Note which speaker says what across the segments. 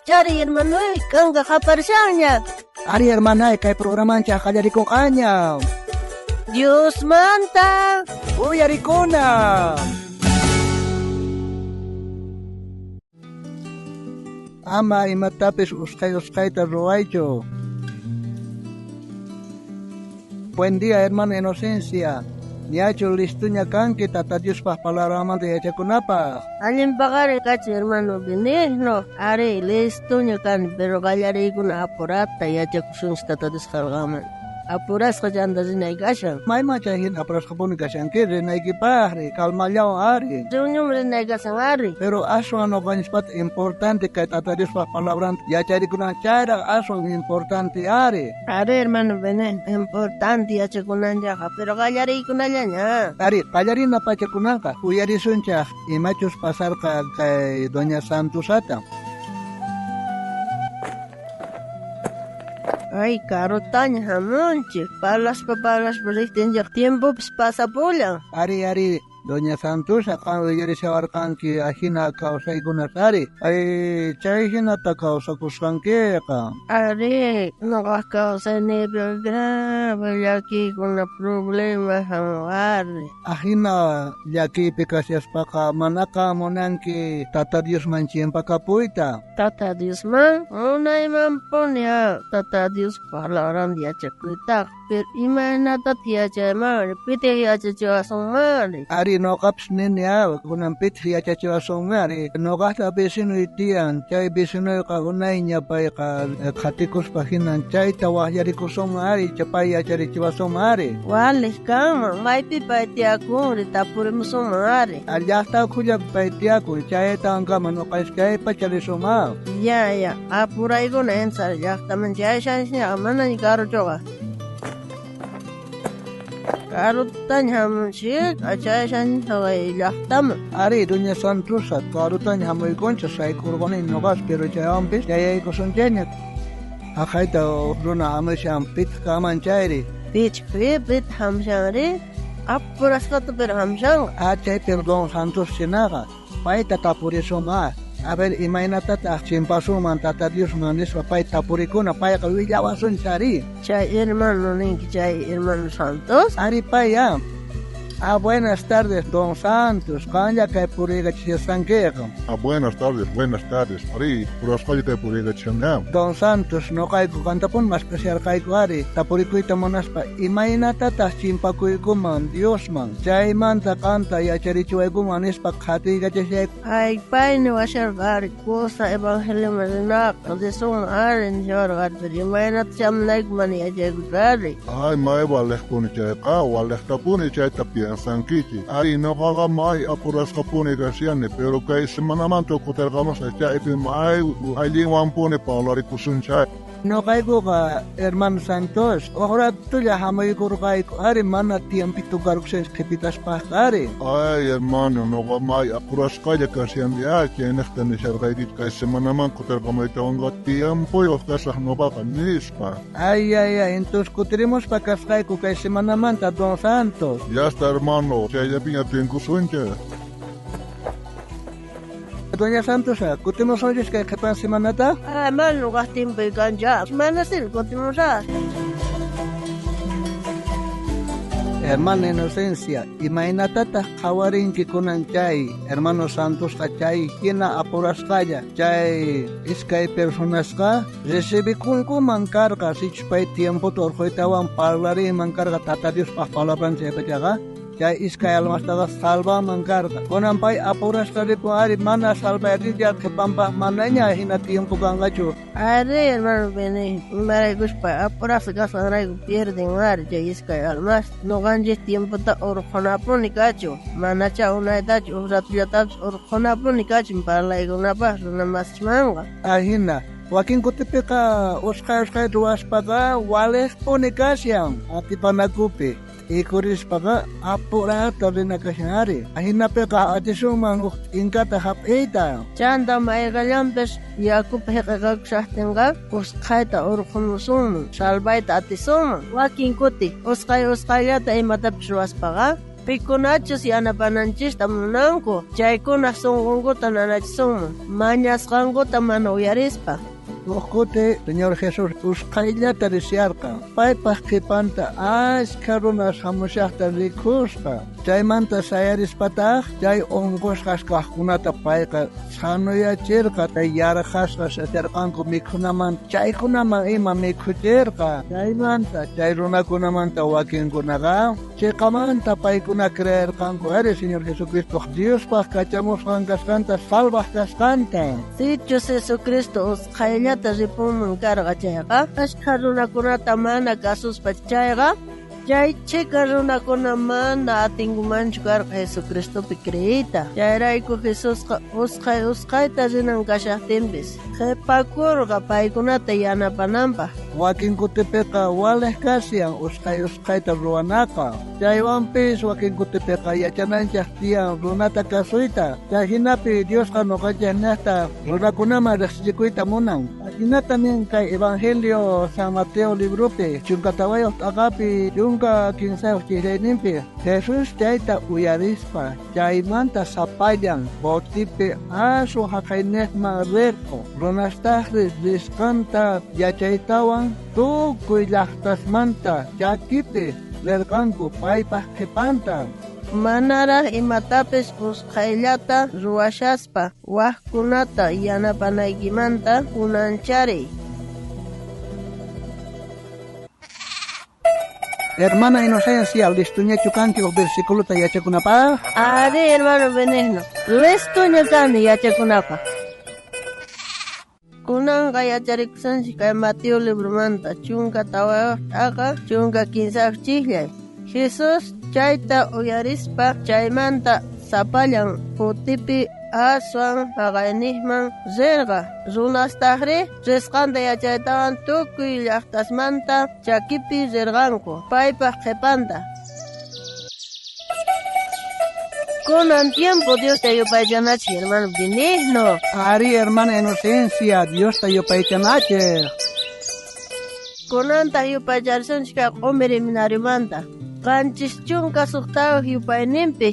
Speaker 1: chari hermano kanga kaparsanya.
Speaker 2: Ari hermana kay programan siya kajarikong kanya.
Speaker 1: Dios manta.
Speaker 2: Uy, arikona. Ama imatapis uskay taruaycho. Buen día, hermano Inocencia. Niacho listunya kan kita tadius pa palaraman de kunapa.
Speaker 1: Alin bagari kachi hermano Benigno. Are listunya kan pero gallari kuna apurata yacha kusunsta tadis kargaman. Apuras ka dyan dazin ay gasyan.
Speaker 2: May machahin apuras ka po ni gasyan kiri na ikipahri kalmalyaw ari.
Speaker 1: Sunyum rin ay gasang ari.
Speaker 2: Pero aso ano kanispat importante kahit atadis pa palabran yachari kuna chara aso importante ari.
Speaker 1: Are hermano Benen, importante yacha kunanya ka pero gallari kunanya niya.
Speaker 2: Ari, gallari na pacha kunaka. Uyari suncha imachus pasar ka kay Doña Santusata.
Speaker 1: Ay, caro tanya hamonche. Palas balik tiempo pasa pula.
Speaker 2: Ari, Doña Santusa, cuando yari sawarkan ki ahina kausay gunasari, ay chay hinata kausa kuskan ka.
Speaker 1: Ari, nakakausa nebel grave, yaki kuna problema hamari.
Speaker 2: Ahina, yaki pikasias paka manaka monanki tata Dios manchien pakapuita.
Speaker 1: Tata Dios man, unay man po niya. Tata Dios palaran dia cakutak. Pero imana tatia chamar, pite ya chasong mari.
Speaker 2: Ari no kaps niya, kunang pitri at chasong mari. No kata besino itian, chay besino ka unay niya pa ka katikos pahinan, chay tawah yari kusong mari, chapay at yari chasong mari.
Speaker 1: Walis kama, may pipay tiako, ritapuri mo sumari.
Speaker 2: Alyasta kuya pay tiako, chay taang kama no kais kay pachali sumari.
Speaker 1: Ya, apuray ko na yan sa yakta man siya siya mana ni karo choka. Karo tanya man siya, siya yakta man.
Speaker 2: Ari, Doña Santusa, karo tanya hamoy koncha sa ikurgonin nogas, pero siya ampis, kaya ikoson jenyat. Akay daw, runa amoy siyang pit kaman chayri.
Speaker 1: Pit hamsyang rin. Apuras ka to pero hamsyang.
Speaker 2: At chay perdón Santos sinaka, pay tatapuri sumari. A ver, imagínate, chimpasuman, tata Dios manis, papay tapurikuna, paya kawilawasun sari.
Speaker 1: Chay hermano Ninki, chay hermano Santos.
Speaker 2: Ari paya. Buenas tardes, don Santos. Kanya kay puriga chisanquejo.
Speaker 3: Buenas tardes. Ari, puraskoy kay puriga chiyam.
Speaker 2: Don Santos, no kay kukantapon, mas kasyar kay kuari. Tapurikoy tamonas pa. Imagínate, chimpakuy kuman, Dios man. Chay man takanta, yacharichuay kuman, ispa khatiga chisek.
Speaker 1: Ay, pay ni wasyar gari, kusa evangelio marinak. Kasi sung arin siya gari, pero imagínate siyam like man yachay gari.
Speaker 3: Ay, may walek po ni chay ka, walek ta po ni chay tapia. Sankiti. Ari no kaga mai apuras ka po ni Garciane, pero kay semanaman to kuter kamos ay chay ipin mai lingwan po ni Paulari kusun chay.
Speaker 2: No kay ko ka, Hermano Santos. Orat tuya hamoy ko kay ko, ari man at tiyampito garuksen kepitas pa kari.
Speaker 3: Ay, hermano, no ka mai apuras kaya Garciane ay chay nektan ni siya kay dit kay semanaman kuter kamay tawang tiempo yung kasah no ba kanis pa.
Speaker 2: Ay, entonces kutiremos pa kaskay ko kay semanaman ta Don Santos.
Speaker 3: Ya está, hermano, chay yapin atin kusun chay.
Speaker 2: Doña Santos, kutimos oyes kay kapan semanata?
Speaker 1: Man, lugar timpo ikan dyan. Manasin, kutimos sa.
Speaker 2: Hermana Inocencia, imagínate kawarin kikunan chay, Hermano Santos ka chay, kina apuras kaya, chay iskay personas ka, recibe kung mankarga, si chpay tiempo torkoy tawang parlari mankarga, tatadios pa palabran siya pa chay iskay almastaga salva mankarga. Kunan pay apuras ka rin po ari, mana salva rin dyan, kapampa mananya, hinatiempo kang gacho.
Speaker 1: Ari, hermano Bene, maray pa, apuras ka sa ray, pierding ari, chay iskay almas, no ganjis tiempo ta orkonapo ni kacho, manacha unay tacho, usatulyatabs orkonapo ni kacho, parlay ko na pa, na mas manga.
Speaker 2: Ahina. Wakin kutipi ka, uskay duwas pa ka, wales po ni kasyang, ati panagupi. Ikuris pa ka, apura tabi na kasyari. Ahina pe ka, ati sumang ingka tahap eita.
Speaker 1: Chanda maigalampes, Yakub hekakagshahten ka, uskay ta orkonusun, salbay ta ati sumang. Wakin kuti, uskay yata imatapsuas pa ka, Pikunachus yanapananchista munanku. Chaykuna sunqunkuta nanachisunman. Mañasqankuta mana uyarispa.
Speaker 2: Uskute, Señor Jesús, usqayllata risiyarqa. Paypaq qhipanta ashkha runas hamushaqta rikusqa. Chaymanta sayarispataq, chay unqusqas kaqkunata payqa sanuyachirqa. Chay yarqasqa satirqanku mikhunaman, chaykunaman ima mikhuchirqa. Chaymanta, chay runakunamanta wakinkunaqa, chiqamanta paykuna creerqanku. Eres, Señor Jesucristo, Diospaq kachamusqan kasqanta, salvaq kasqanta.
Speaker 1: Sichus Jesucristo usqayllata ripunman karqa chayqa. Ashkha runakunata mana kasuspa chayqa. Chay chika runakuna mana atinkumanchu karqa Jesucristopi creita. Chayrayku Jesusqa usqayta rinan kashaqtinpis qhipakurqa paykunata yanapananpaq.
Speaker 2: Wakin kutipiqa walej kasiyan usqayta ruwanaqa. Chaywanpis wakin kutipiqa yachananchaq tiyan runata kasuyta. Chay hinapi Diosqa nuqanchik niqta runakunaman riqsichikuyta munan. Hinatamin kay Evangelio San Mateo librupi chunkatawayuq t'aqapi chunka 15 chirayninpi Jesus chayta uyarispa chaymanta sapallan botipi asu haqayniqman rirqu runastaqris risqanta yachaytawan tukuy llaqtasmanta chakipi rirqanku paypaq qhipanta.
Speaker 1: Manaraq imatapis usqayllata ruwashaspa waqkunata yanapanaykimanta kunanchari.
Speaker 2: Hermana Inocencia, listuñachu kanki o versículo yachakunapaq?
Speaker 1: Ari, hermano Benigno, listuña kani yachakunapaq. Kunanqa yacharikusanchik kay Mateo librumanta chunka tawayuqtaqa chunka 15 chillay. Jesus chayta uyarispa chaymanta sapallan putipi aswan haqayniyman rirqa. Runastaqri risqanta yachaytawan tukuy llaqtasmanta chakipi rirqanku paypaq qhipanta. Kunan tiempo Dios te yupaychanachi, hermano Benigno.
Speaker 2: Ari, hermana Inocencia, Dios te yupaychanachi.
Speaker 1: Kunanta yupaycharishunchika q'umiri minarimanta. Qanchis chunka suqtawaq yupayninpi.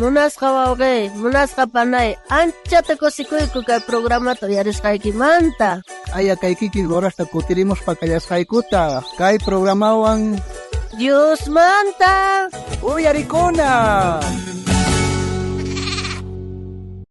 Speaker 1: Munasqa wawqi, munasqa panay, anchata kusikuyku kay programata yarisqaykimanta.
Speaker 2: Aya kay kiki horasta kutirimos pa kallasqaykuta kay programawan
Speaker 1: Dios manta.
Speaker 2: uyarikuna.